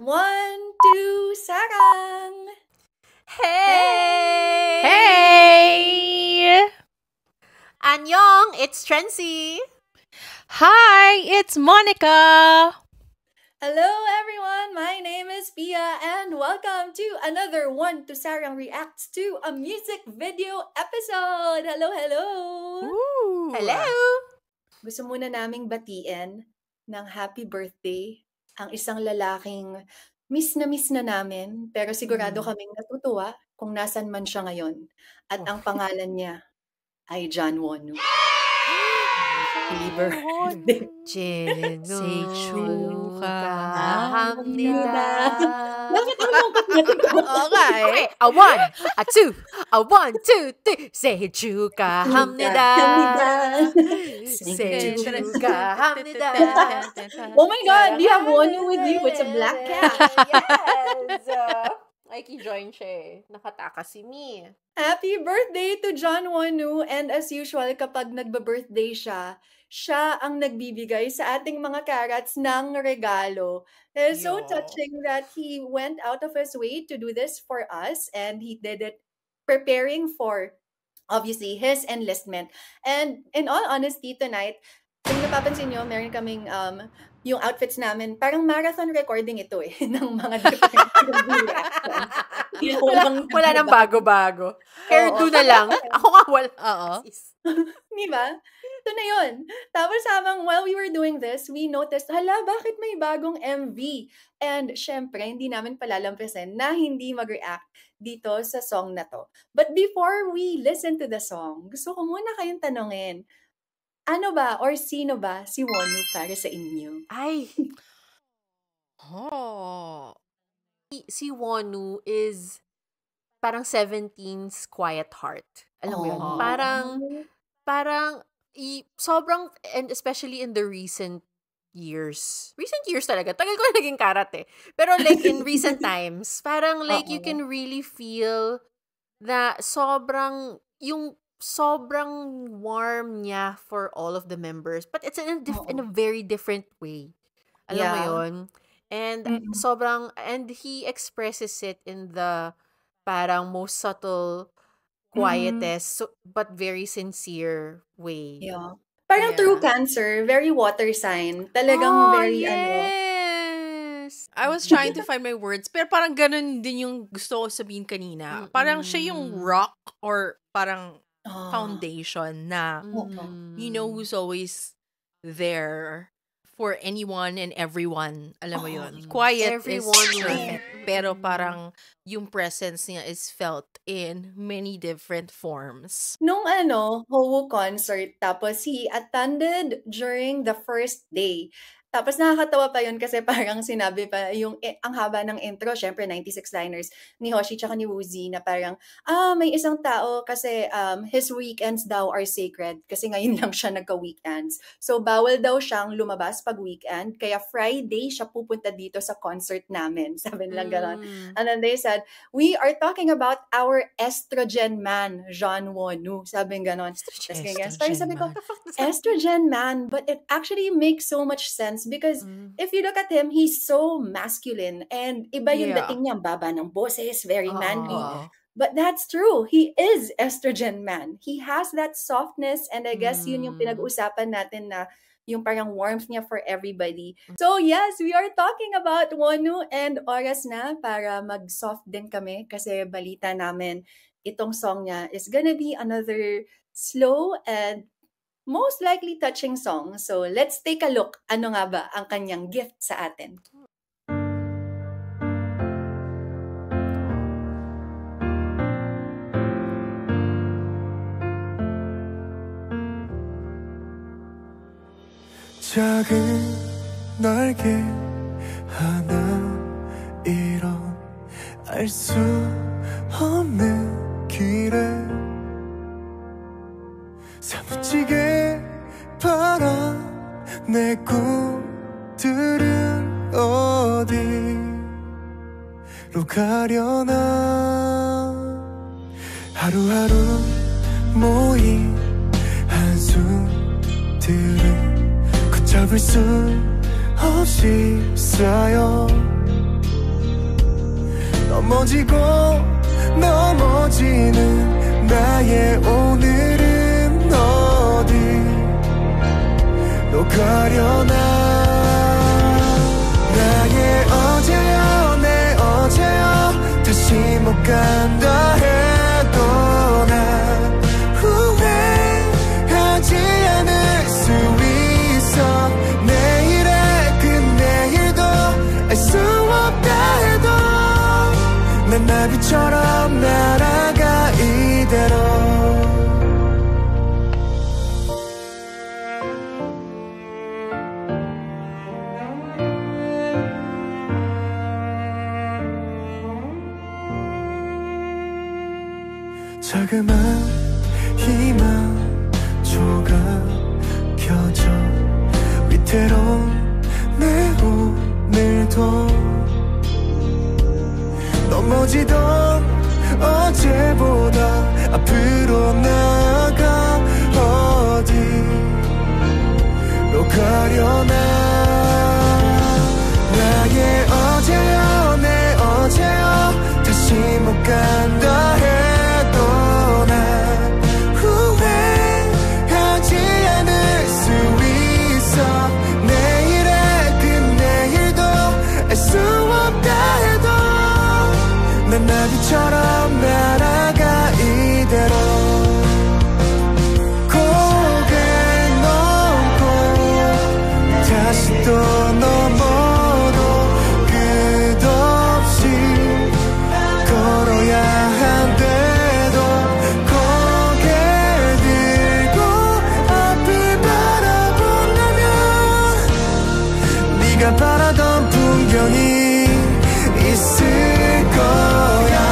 1, 2, sarang! Hey! Hey! Annyeong, it's Trency. Hi, it's Monica. Hello everyone, my name is Pia and welcome to another 1 to Sarang Reacts to a music video episode! Hello, hello! Ooh. Hello! Gusto muna naming batiin ng happy birthday ang isang lalaking miss na namin pero sigurado kaming natutuwa kung nasan man siya ngayon. At ang pangalan niya ay John Wonu. Happy birthday! Sechukahamnida. Bakit lumungkot natin? Okay. A 1, a 2, 3. Sechukahamnida. Sechukahamnida. Oh my God, we have Wonu with you. It's a black cat. Yes. Ay, ki-join siya eh. Nakataka si Mi. Happy birthday to John Wonu. And as usual, kapag nagba-birthday siya, siya ang nagbibigay sa ating mga carats ng regalo. It's so touching that he went out of his way to do this for us. And he did it preparing for, obviously, his enlistment. And in all honesty, tonight, kung napapansin nyo, meron kaming yung outfits namin, parang marathon recording ito eh, ng mga different Wala nang bago-bago. Hairdo na lang. Ako nga wala. Oo. Di ba? Ito na yun. Tapos while we were doing this, we noticed, hala, bakit may bagong MV? And syempre, hindi namin palalampasin na hindi mag-react dito sa song na to. But before we listen to the song, gusto ko muna kayong tanungin, ano ba or sino ba si Wonu para sa inyo? Ay, Oh. si Wonu is parang 17's quiet heart. Alam mo yun? Oh. Parang, sobrang, and especially in the recent years talaga. Tagal ko na naging karat eh. Pero like in recent times, parang like you can really feel na sobrang warm niya for all of the members. But it's in a very different way. Alam mo Yeah. yun? And and he expresses it in the parang most subtle, quietest, but very sincere way. Yeah. Parang Yeah. true Cancer, very water sign. Talagang very yes! I was trying to find my words, pero parang ganun din yung gusto ko sabihin kanina. Parang siya yung rock or parang foundation na you know who's always there for anyone and everyone. Alam mo yun. Quiet Everyone is perfect. Pero parang yung presence niya is felt in many different forms. Nung Howo concert, tapos he attended during the first day. Tapos nakakatawa pa yun kasi parang sinabi pa ang haba ng intro, syempre 96 liners ni Hoshi tsaka ni Woozi na parang, may isang tao kasi his weekends daw are sacred kasi ngayon lang siya nagka-weekends. So bawal daw siyang lumabas pag weekend, kaya Friday siya pupunta dito sa concert namin. Sabi nila gano'n. And then they said, we are talking about our estrogen man, John Wonu. Sabi gano'n. Tapos sabi ko, estrogen man, but it actually makes so much sense because if you look at him, he's so masculine and iba yung dating niya, baba ng boses, very manly. But that's true. He is estrogen man. He has that softness and I guess yun yung pinag-usapan natin na yung parang warmth niya for everybody. So yes, we are talking about Wonu and oras na para mag-soft din kami kasi balita namin itong song niya is gonna be another slow and most likely touching song. So let's take a look. Ano nga ba ang kanyang gift sa atin? 작은 날개 하나 이런 알 수 없는 길에 사무치게 바라내 꿈들은 어디로 가려나 하루하루 모인 한숨들은 걷잡을 수 없이 쌓여 넘어지고 넘어지는 나의 오늘은 어디로 가려나 나의 어제여 내 어제여 다시 못 간다 해도 난 후회하지 않을 수 있어 내일의 그 내일도 알 수 없다 해도 난 나비처럼 날아가 이대로 자그만 희망 조각 켜져 위태로운 내 오늘도 넘어지던 어제보다 앞으로 나아가 어디로 가려나 나의 어제여 내 어제여 다시 못 간다 해도 난 후회하지 않을 수 있어 내일의 그 내일도 알 수 없다 해도 난 나비처럼 날아가 이대로 고개 넘고 다시 또 넘어도 끝없이 걸어야 한대도 고개 들고 앞을 바라본다면 네가 바라던 풍경이 있을 거야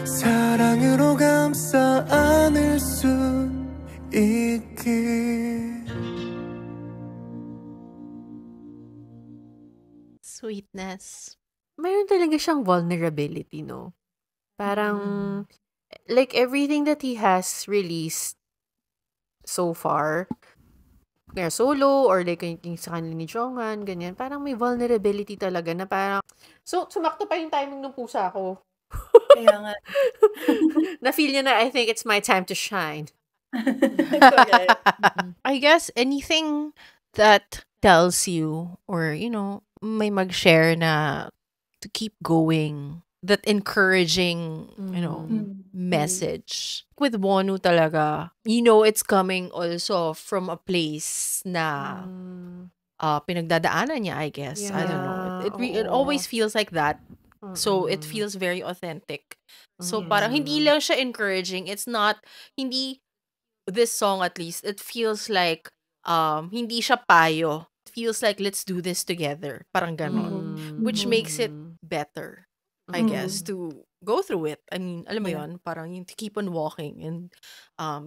사랑으로 감싸 안을 수 있길 Sweetness. Mayroon talaga siyang vulnerability, no? Parang, like, everything that he has released so far, kaya solo, or like, yung sa kanila ni Jonghan, ganyan, parang may vulnerability talaga na parang, so, sumakto pa yung timing ng pusa ko. Kaya nga. Na-feel niya na, I think it's my time to shine. Correct. I guess anything that tells you or, you know, may mag-share na to keep going, that encouraging, you know, message. With Wonu talaga, you know, it's coming also from a place na pinagdadaanan niya, I guess. I don't know. It always feels like that. So, it feels very authentic. So, parang hindi lang siya encouraging. It's not, hindi, this song at least, it feels like, hindi siya payo. It feels like, let's do this together. Parang ganon. Which makes it better, I guess, to go through it. I mean, alam mo yun, parang you keep on walking and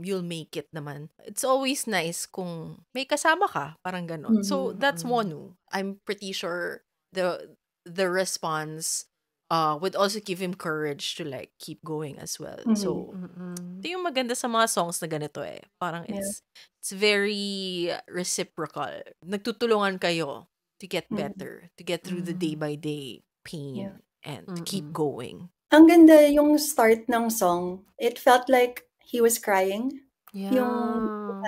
you'll make it naman. It's always nice kung may kasama ka, parang ganon. So, that's Wonu. I'm pretty sure the response would also give him courage to like keep going as well. So, ito yung maganda sa mga songs na ganito eh. Parang it's very reciprocal. Nagtutulungan kayo to get better, to get through the day by day pain and to keep going. Ang ganda yung start ng song. It felt like he was crying. Yeah. Yung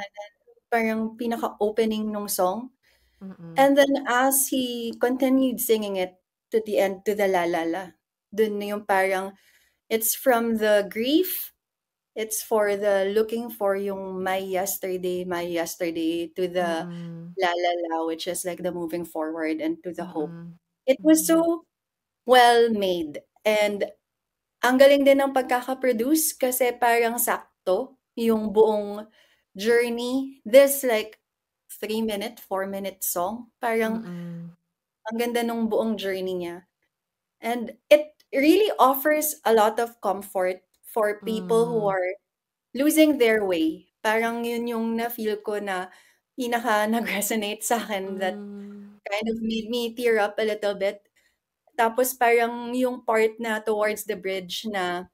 parang pinaka-opening ng song. And then as he continued singing it to the end, to the la la la, dun na yung parang, it's from the grief, it's for the looking for yung my yesterday to the la la la, which is like the moving forward and to the hope. It was so well made. And ang galing din ng pagkaka-produce kasi parang sakto yung buong journey. This like 3-minute, 4-minute song. Parang ang ganda nung buong journey niya. And really offers a lot of comfort for people who are losing their way. Parang yun yung na-feel ko na nag-resonate sa akin that kind of made me tear up a little bit. Tapos parang yung part na towards the bridge na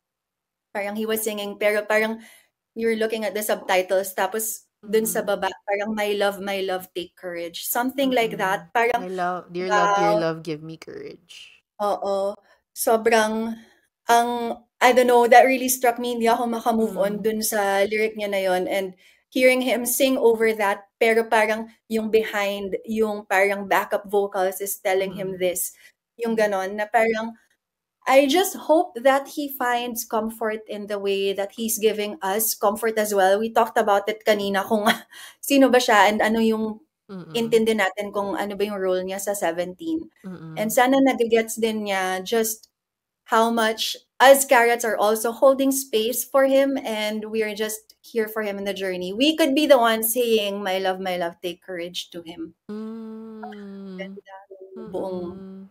parang he was singing pero parang you're looking at the subtitles tapos dun sa baba parang my love, take courage. Something like that. Parang Dear wow. love, give me courage. Oo. Sobrang I don't know, that really struck me. Hindi ako maka-move on dun sa lyric niya na yon, and hearing him sing over that, pero parang yung behind, yung parang backup vocals is telling him this. Yung ganon, na parang, I just hope that he finds comfort in the way that he's giving us comfort as well. We talked about it kanina kung sino ba siya and ano yung intindi natin kung ano ba yung role niya sa 17. And sana nagigets din niya just how much us Carrots are also holding space for him, and we are just here for him in the journey. We could be the ones saying, my love, take courage to him. Ganda ng buong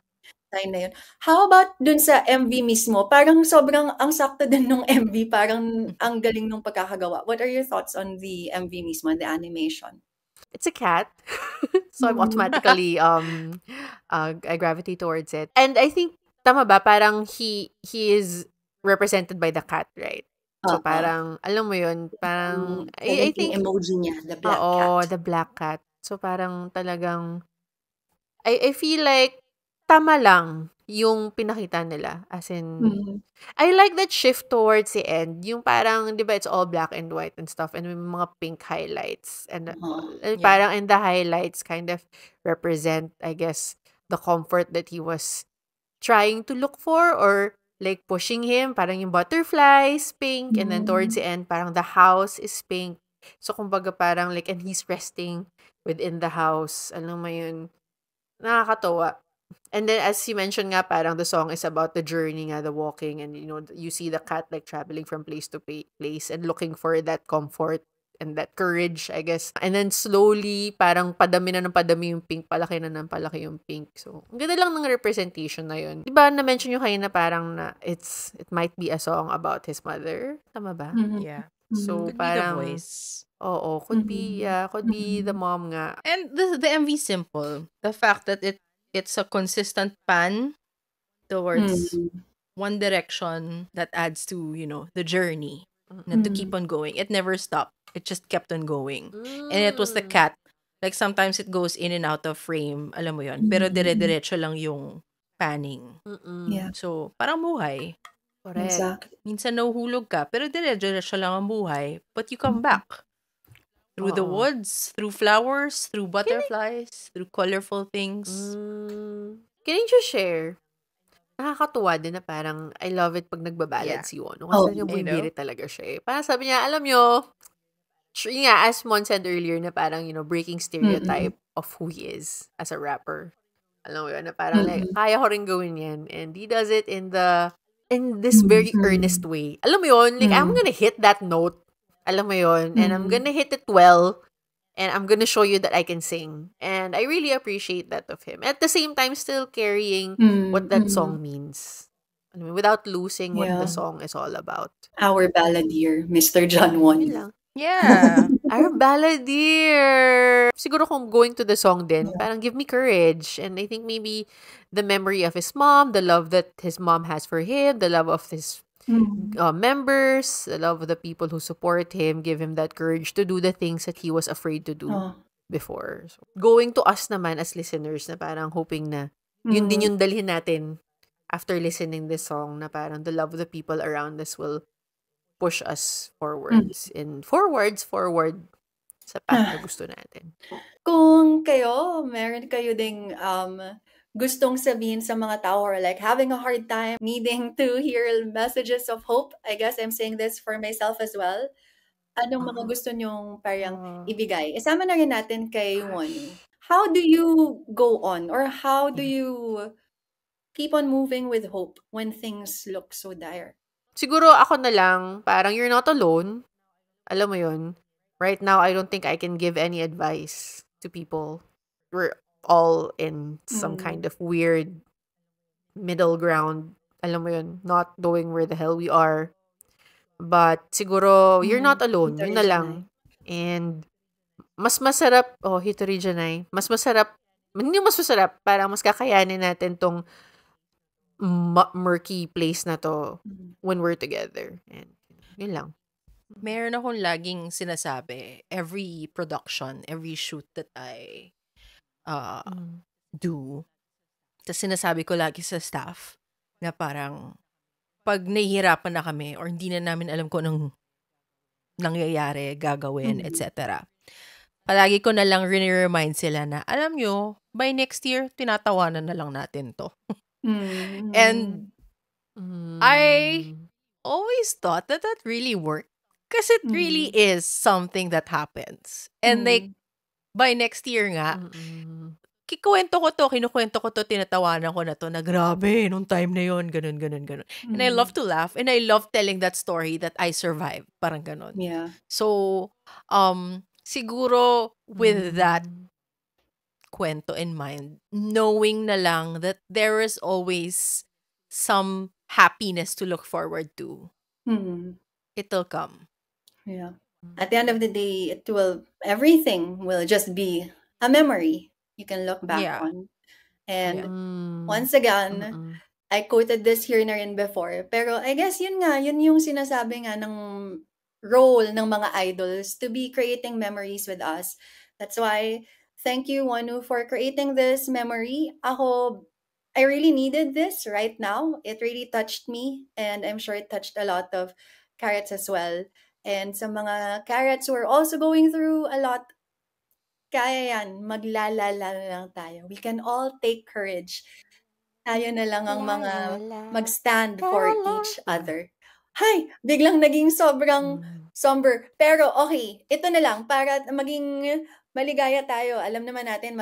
time na yun. How about dun sa MV mismo? Parang sobrang ang sakto din nung MV. Parang ang galing nung pagkakagawa. What are your thoughts on the MV mismo, the animation? It's a cat. So I'm automatically I gravitate towards it. And I think tama ba parang he is represented by the cat, right? So parang alam mo yun, parang I think emoji niya, the black cat. the black cat. So parang talagang I feel like tama lang yung pinakita nila. As in, I like that shift towards the end. Yung parang, di ba, it's all black and white and stuff, and may mga pink highlights. And parang in the highlights kind of represent, I guess, the comfort that he was trying to look for, or like pushing him. Parang yung butterflies, pink, and then towards the end, parang the house is pink. So, kumbaga parang like, and he's resting within the house. Alam mo yun, nakakatawa. And then as you mentioned nga, parang the song is about the journey nga, the walking, and you see the cat like traveling from place to place and looking for that comfort and that courage, I guess. And then slowly, parang padami na ng padami yung pink, palaki na ng palaki yung pink. So, ang ganda lang ng representation na yun. Diba na-mention yung kanina parang na it might be a song about his mother? Tama ba? Yeah. So, could parang be the voice. Oo, could be the mom nga. And the MV simple. The fact that it's a consistent pan towards one direction that adds to, the journey. To keep on going. It never stopped. It just kept on going. And it was the cat. Like sometimes it goes in and out of frame, alam mo yun. Pero dire-diretso lang yung panning. Yeah. So, parang buhay. Correct. Exactly. Minsan nahuhulog ka, pero dire-diretso lang ang buhay. But you come back. Through the woods, through flowers, through butterflies, through colorful things. Can you just share? Nakakatuwa din na parang I love it pag nagbabalad si Won. Kasi yung buibiri talaga siya eh. Parang sabi niya, alam nyo, as Mon said earlier na parang, breaking stereotype of who he is as a rapper. Alam mo yun, na parang like, kaya ko rin gawin yan. And he does it in this very earnest way. Alam mo yun, like, I'm gonna hit that note. Alam mo yun, and I'm gonna hit it well. And I'm gonna show you that I can sing. And I really appreciate that of him. At the same time, still carrying what that song means. I mean, without losing what the song is all about. Our balladeer, Mr. John Won. Yun lang. Yeah. Our balladeer. Siguro kung going to the song din, parang give me courage. And I think maybe the memory of his mom, the love that his mom has for him, the love of his members, the love of the people who support him, give him that courage to do the things that he was afraid to do before. So, going to us naman as listeners na parang hoping na yun din yung dalhin natin after listening this song, na parang the love of the people around us will push us forwards and forward sa path na gusto natin. Kung meron kayo ding gustong sabihin sa mga tao or like having a hard time needing to hear messages of hope, I guess I'm saying this for myself as well. Anong mga gusto nyong parang ibigay? Isama na rin natin kay Won. How do you go on, or how do you keep on moving with hope when things look so dire? Siguro ako na lang, parang you're not alone. Alam mo yun. Right now, I don't think I can give any advice to people. We're all in some kind of weird middle ground alam mo yun, not knowing where the hell we are. But siguro, you're not alone. Yun na Hitori lang. And mas masarap, Hitori Janai, mas masarap, hindi mas masarap, parang mas kakayanin natin tong murky place na to when we're together. And yun lang. Meron akong laging sinasabi, every production, every shoot that I do, tas sinasabi ko lagi sa staff na parang pag nahihirapan na kami or hindi na namin alam kung anong nangyayari, gagawin, etc. Palagi ko na lang remind sila na, alam nyo, by next year, tinatawanan na lang natin to. And I always thought that really worked. Kasi it really is something that happens. And like, by next year nga, kinukwento ko to, tinatawanan ko na to, na grabe, nung time na yun, ganun. And I love to laugh, and I love telling that story that I survived, parang ganun. Yeah. So, siguro, with that kwento in mind, knowing na lang that there is always some happiness to look forward to, it'll come. Yeah. At the end of the day, everything will just be a memory you can look back on. And once again, I quoted this here na rin before, pero I guess yun yung sinasabi nga ng role ng mga idols to be creating memories with us. That's why, thank you, Wonu, for creating this memory. I really needed this right now. It really touched me, and I'm sure it touched a lot of Carrots as well. And sa mga Carrots who are also going through a lot, kaya yan, maglalala lang tayo. We can all take courage. Tayo na lang ang mga mag-stand for each other. Hay! Biglang naging sobrang somber. Pero okay, ito na lang, para maging maligaya tayo. Alam naman natin,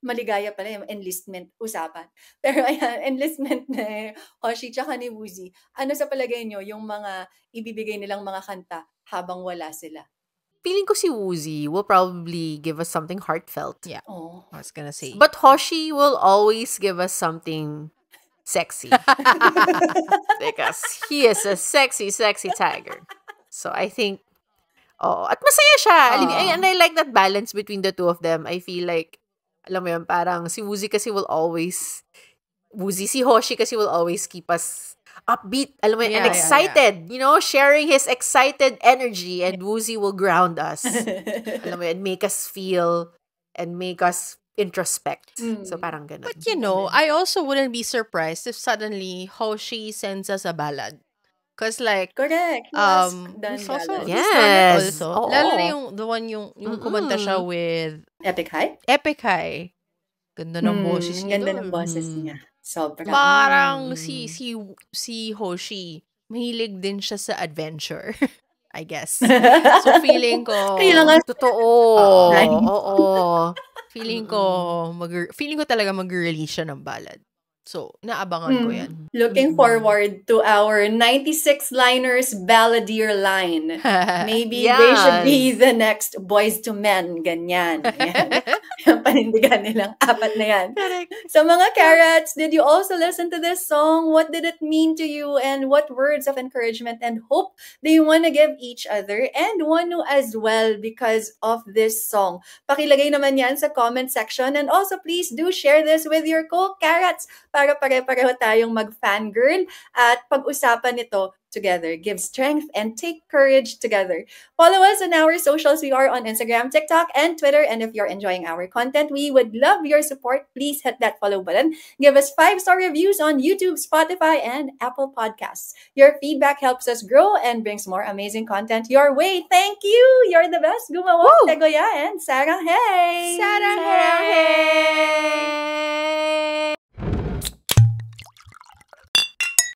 maligaya pala yung enlistment usapan. Pero ayan, enlistment na Hoshi tsaka ni Woozi. Ano sa palagay nyo yung mga ibibigay nilang mga kanta habang wala sila? Feeling ko si Woozi will probably give us something heartfelt. Yeah. I was gonna say. But Hoshi will always give us something sexy. Because he is a sexy tiger. So I think, at masaya siya. And I like that balance between the two of them. I feel like, alam mo yun, parang si Woozi kasi si Hoshi kasi will always keep us upbeat, alam mo yun, and excited, you know, sharing his excited energy, and Woozi will ground us. Alam mo yun, make us feel and make us introspect. So parang ganun. But you know, I also wouldn't be surprised if suddenly Hoshi sends us a ballad. Because like, correct. Yes. Also. Lalo na yung kumanta siya with Epic High. Ganda ng boses niya. Ganda ng boses niya. Sobrang. Parang si Hoshi, mahilig din siya sa adventure. I guess. So feeling ko, kailangan totoo. Oo. Feeling ko talaga mag-release siya ng ballad. So, naabangan ko yan. Looking forward to our 96-liners balladeer line. Maybe they should be the next Boys to Men. Ganyan. Yung panindigan nilang 4 na yan. So mga Carrots, did you also listen to this song? What did it mean to you? And what words of encouragement and hope do you want to give each other? And Wonu as well because of this song. Pakilagay naman yan sa comment section. And also please do share this with your co-Carrots para pare-pareho tayong mag-fangirl at pag-usapan nito together. Give strength and take courage together. Follow us on our socials. We are on Instagram, TikTok, and Twitter. And if you're enjoying our content, we would love your support. Please hit that follow button. Give us 5-star reviews on YouTube, Spotify, and Apple Podcasts. Your feedback helps us grow and brings more amazing content your way. Thank you! You're the best. Gumawa, Tegoya, and Sarang Hey! Sarang Hey!